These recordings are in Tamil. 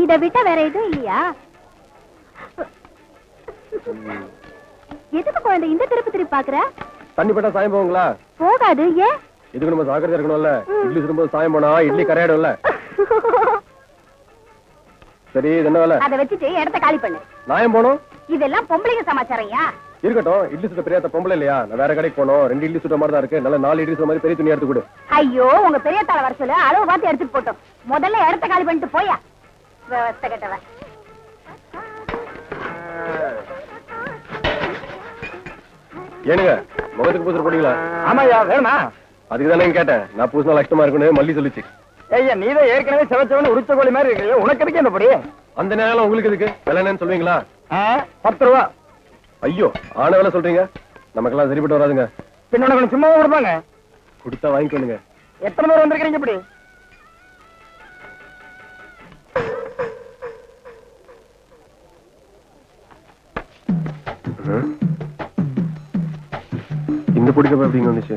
இதை விட்டா வேற எதுவும் இல்லையா? எதுக்கு குழந்தை இந்த திருப்பி பாக்குற? தண்ணி பட்டா சாயம் போகுங்களா? போகாது. ஏன்? இதுக்கு நம்ம ஜாக்கிரதையா இருக்கணும்ல. இட்லி சுடும்போது சாயம் போனா இட்லி கரையாடும்ல. சரி, என்ன வேலை? அதை வச்சுட்டு இடத்த காலி பண்ணு. நாயம் போனோம். இதெல்லாம் பொம்பளைங்க சமாச்சாரையா? இருக்கட்டும். இட்லி சுட்ட பெரியாத்த பொம்பளை இல்லையா? நான் வேற கடைக்கு போனோம். 2 இட்லி சுட்ட மாதிரி தான் இருக்கு. நல்ல 4 இட்லி சுட்ட மாதிரி பெரிய துணி எடுத்து கொடு. ஐயோ, உங்க பெரிய தாள வர சொல்லு. அளவு பார்த்து எடுத்துட்டு போட்டோம். முதல்ல இடத்த காலி பண்ணிட்டு போயா. விவஸ்தை கட்டவ. ஏனுங்க, முகத்துக்கு பூசல் போட்டீங்களா? ஆமாயா, வேணுமா? அதுக்கு தானே கேட்டேன். நான் பூசினா லட்சமா இருக்குன்னு மல்லி சொல்லிச்சு. ஐயா, நீதான் ஏற்கனவே செவச்சவனு உரிச்ச கோழி மாதிரி இருக்கு. உனக்கு இருக்கு அந்த படி. அந்த நேரம் உங்களுக்கு இருக்கு. விலை என்னன்னு சொல்லுவீங்களா? 10 ரூபா. ஐயோ, ஆன வேலை சொல்றீங்க. நமக்கெல்லாம் சரிப்பட்டு வராதுங்க. பின்ன உனக்கு சும்மா கொடுப்பாங்க. கொடுத்தா வாங்கிக்கோங்க. எத்தனை பேர் வந்திருக்கீங்க இப்படி? இந்த பிடிக்க எப்படிங்க வந்துச்சு?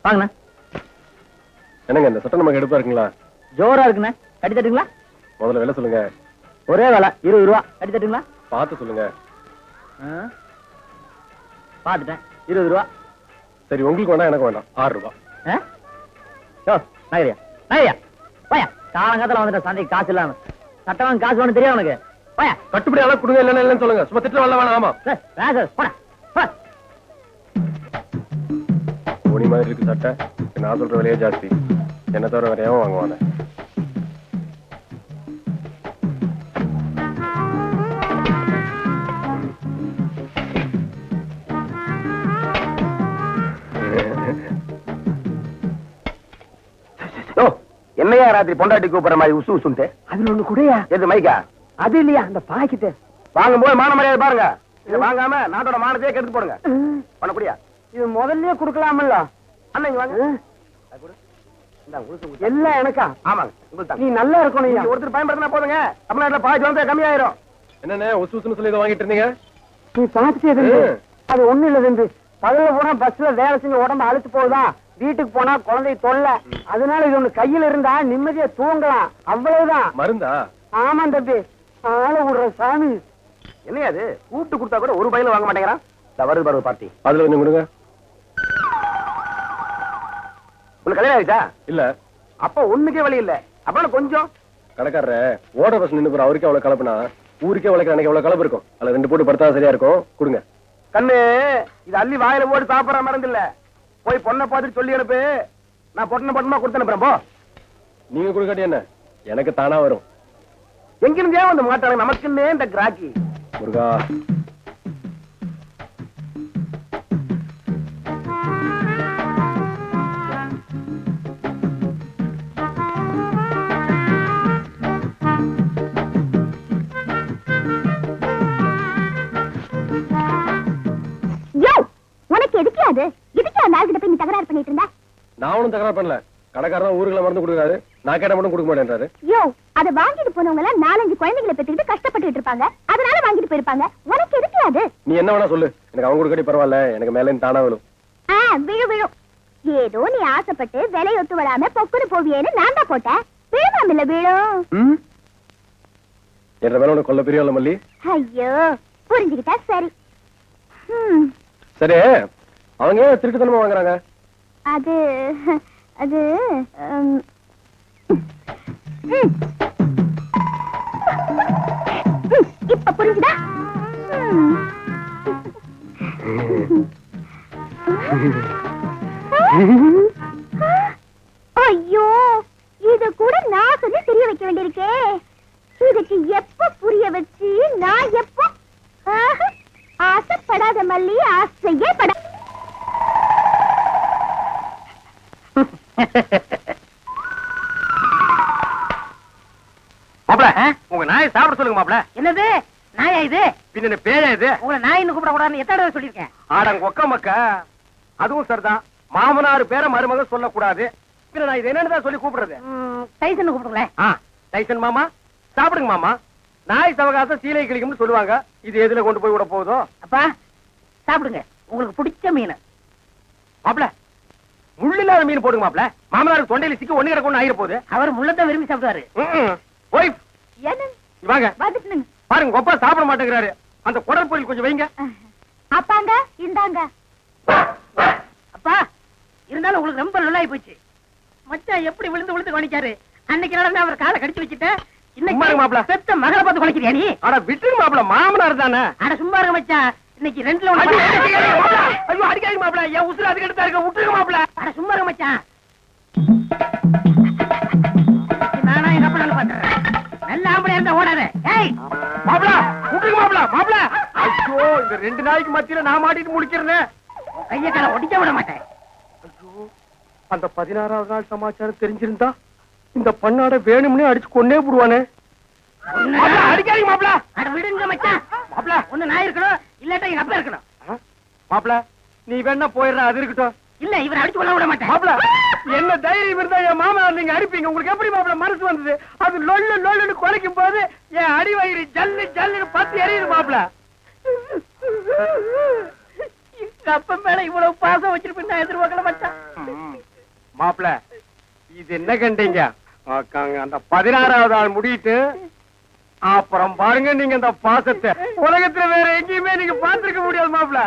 வாங்கண்ணா. என்னங்க, இந்த சட்டம் நமக்கு எடுப்பா இருக்குங்களா? ஜோரா இருக்குண்ணா. கட்டி தட்டுங்களா? முதல்ல விலை சொல்லுங்க. ஒரே வேலை 20 ரூபா. கட்டி தட்டுங்களா? பார்த்து சொல்லுங்க. பாத்துட்டேன். 20 ரூபா. சரி, உங்களுக்கு வேண்டாம், எனக்கு வேண்டாம். 6 ரூபா. நாகரியா நாகரியா வாயா. காலங்காலத்துல வந்துட்ட சந்தைக்கு காசு இல்லாம. சட்டம் காசு வேணும் தெரியும் உனக்கு. வாயா. கட்டுப்படி அளவு கொடுங்க. இல்லன்னு சொல்லுங்க. சும்மா திட்டு வரல வேணாம். ஆமா, கோணி மாதிரி இருக்கு சட்டை. நான் சொல்ற விலையே ஜாஸ்தி. என்ன தவிர வரையாவும் வாங்குவாங்க. என்னையா ராத்திரி பொண்டாட்டி கூப்பிடுற மாதிரி உசு உசுன்ட்டு? அதுல ஒண்ணு கூடயா? எது மைக்கா? அது இல்லையா, அந்த பாக்கிட்டு வாங்கும் போது மான மரியாதை பாருங்க. இத வாங்காம நாட்டோட மானத்தையே கெடுத்து போடுங்க. பண்ணக்கூடியா? இது முதல்லயே குடுக்கலாமல்ல. அண்ணா இங்க வாங்க. எல்லாம் எனக்கா? ஆமாங்க, உங்களுக்கு. நீ நல்லா இருக்கணும். ஒருத்தர் பயன்படுத்தினா போதுங்க. தமிழ்நாட்டுல பாக்கி வந்து கம்மியாயிரும். என்னண்ணே உசு உசுன்னு சொல்லி இதை வாங்கிட்டு இருந்தீங்க? நீ பாத்துட்டு அது ஒண்ணு இல்ல தம்பி. பகல்ல போனா பஸ்ல வேலை செஞ்சு உடம்பு அழுத்து போகுதான். வீட்டுக்கு போனா குழந்தை தொல்லை. அதனால இது ஒண்ணு கையில இருந்தா நிம்மதியா தூங்கலாம். அவ்வளவுதான். மருந்தா? ஆமா தம்பி. ஆள விடுற சாமி. என்னையாது கூப்பிட்டு கொடுத்தா கூட ஒரு பையில வாங்க மாட்டேங்கிறான். வருது வருது பார்ட்டி. அதுல கொஞ்சம் கொடுங்க. உங்களுக்கு கல்யாணம் ஆயிடுச்சா? இல்ல. அப்ப ஒண்ணுக்கே வழி இல்ல. அப்புறம் கொஞ்சம் கடைக்காரர ஓட பஸ் நின்று போற அவருக்கே அவ்வளவு கலப்புனா ஊருக்கே வளர்க்க அன்னைக்கு அவ்வளவு கலப்பு இருக்கும். அதுல 2 போட்டு படுத்தா சரியா இருக்கும். கொடுங்க. கண்ணு, இது அள்ளி வாயில போட்டு சாப்பிடற மருந்து இல்ல. போய் பொண்ணை பார்த்துட்டு சொல்லி அனுப்பு. நான் பொண்ணை பட்டமா கொடுத்து அனுப்புறேன். போ. நீங்க கொடுக்காட்டி என்ன, எனக்கு தானா வரும். எங்கிருந்தே வந்து மாட்டாங்க நமக்குன்னே இந்த கிராக்கி. முருகா, அது இதுக்கு அந்த ஆள்கிட்ட போய் நீ தகராறு பண்ணிட்டு இருந்தா? நான் ஒண்ணும் தகராறு பண்ணல. கடைக்காரன் ஊருக்குள்ள மருந்து கொடுக்குறாரு. நான் கேட்ட மட்டும் கொடுக்க மாட்டேன்றாரு. யோ, அதை வாங்கிட்டு போனவங்க எல்லாம் 4-5 குழந்தைகளை பெற்றுக்கிட்டு கஷ்டப்பட்டு இருப்பாங்க. அதனால வாங்கிட்டு போயிருப்பாங்க. உனக்கு எதுக்கு அது? நீ என்ன வேணா சொல்லு. எனக்கு அவங்க கொடுக்கடி பரவாயில்ல. எனக்கு மேல தானா விழும். விழும் விழும். ஏதோ நீ ஆசைப்பட்டு விலை ஒத்து வராம பொக்குன்னு போவியேன்னு நான் தான் போட்டேன். விழுமாம் இல்ல விழும். என்ற மேல உனக்கு கொல்ல பெரிய மல்லி. ஐயோ, புரிஞ்சுக்கிட்டா சரி. சரி, அவங்க ஏன் திருட்டுத்தனமா வாங்குறாங்க? அது அது இப்ப புரிஞ்சுதா? ஐயோ, இது கூட நான் சொல்லி தெரிய வைக்க வேண்டியிருக்கே. இதுக்கு எப்ப புரிய வச்சு நான் எப்போ? ஆசைப்படாத மல்லி ஆசையே பட. மாப்ள, உங்க நாயை சாப்பிட சொல்லுங்க மாப்ள. என்னது நாயா இது? பின்ன பேயா இது? உங்களை நாயின்னு கூப்பிட கூடாதுன்னு எத்தனை தடவை சொல்லிருக்கேன்? ஆடங்க ஒக்க மக்கா. அதுவும் சரிதான். மாமனார் பேரை மருமக சொல்லக்கூடாது. பின்ன நான் இது என்னன்னு சொல்லி கூப்பிடுறது? டைசன் கூப்பிடுங்களேன். டைசன் மாமா சாப்பிடுங்க மாமா. நாய் சவகாசம் சீலை கிளிக்கும்னு சொல்லுவாங்க. இது எதுல கொண்டு போய் விட போகுதோ? அப்பா சாப்பிடுங்க, உங்களுக்கு பிடிச்ச மீன். மாப்பிள முள்ளு இல்லாத மீன் போடுங்க மாப்பிள. மாமனாருக்கு தொண்டையில சிக்கி ஒண்ணு கிடக்கும் ஆயிர போகுது. அவர் முள்ளத்தை விரும்பி சாப்பிடுவாரு. ஒய்ஃப் என்ன வாங்க வந்துட்டுனுங்க. பாருங்க, கொப்பா சாப்பிட மாட்டேங்கிறாரு. அந்த குடல் பொரியல் கொஞ்சம் வைங்க. அப்பாங்க இந்தாங்க. அப்பா இருந்தாலும் உங்களுக்கு ரொம்ப நல்லாயி போச்சு. மச்சான் எப்படி விழுந்து விழுந்து கவனிச்சாரு. அன்னைக்கு நடந்து அவர் காலை கடிச்சு வச்சுட்டேன். சும்மா இருங்க மாப்ள. இன்னைக்கு பெத்த மகளை பார்த்து குலைக்கிறியா நீ? அட விட்டுருங்க மாப்பிள, மாமனார் தானே. அட சும்மா இருக்க மச்சான். இன்னைக்கு ரெண்டுல ஐயோ, ஒண்ணு அடிக்காதீங்க மாப்ள. ஐயோ, அடிக்காதீங்க மாப்ள. என் உசுரு அதுக்கு எடுத்தா இருக்க. விட்டுருங்க மாப்ள. அட சும்மா இருக்க மச்சான். நானா எங்க அப்பா பாத்துறேன். நல்ல ஆம்பளை இருந்தா ஓடாத. ஏய் மாப்ள, விட்டுருங்க மாப்ள. மாப்ள ஐயோ, இந்த 2 நாளைக்கு மத்தியில நான் மாட்டிட்டு முழிக்கிறேன். கைய கால ஒடிக்க விட மாட்டேன். ஐயோ, அந்த 16வது நாள் சமாச்சாரம் தெரிஞ்சிருந்தா இந்த பண்ணாட வேணும்னே அடிச்சு கொன்னே போடுவானே. மாப்ள, அடிக்காதீங்க மாப்ள. அட விடுங்க மச்சான். மாப்ள ஒண்ணு நான் இருக்கணும், இல்லாட்டா எங்க அப்பா இருக்கணும். மாப்ள, நீ வேணா போயிடுற, அது இருக்கட்டும். இல்ல இவரை அடிச்சு கொள்ள விட மாட்டேன். மாப்ள, என்ன தைரியம் இருந்தா என் மாமனார் நீங்க அடிப்பீங்க? உங்களுக்கு எப்படி மாப்ள மனசு வந்தது? அது லொல்லு லொல்லுன்னு குறைக்கும் போது என் அடி வயிறு ஜல்லு ஜல்லுன்னு பத்தி எரியுது மாப்ள. எங்க அப்பா மேல இவ்வளவு பாசம் வச்சிருப்பேன் நான் எதிர்பார்க்கல மச்சான். மாப்ள, இது என்ன கண்டீங்க? அந்த 16வது ஆள் முடியிட்டு அப்புறம் பாருங்க நீங்க அந்த பாசத்தை உலகத்துல வேற எங்கேயுமே நீங்க பார்த்திருக்க முடியாது மாப்ள.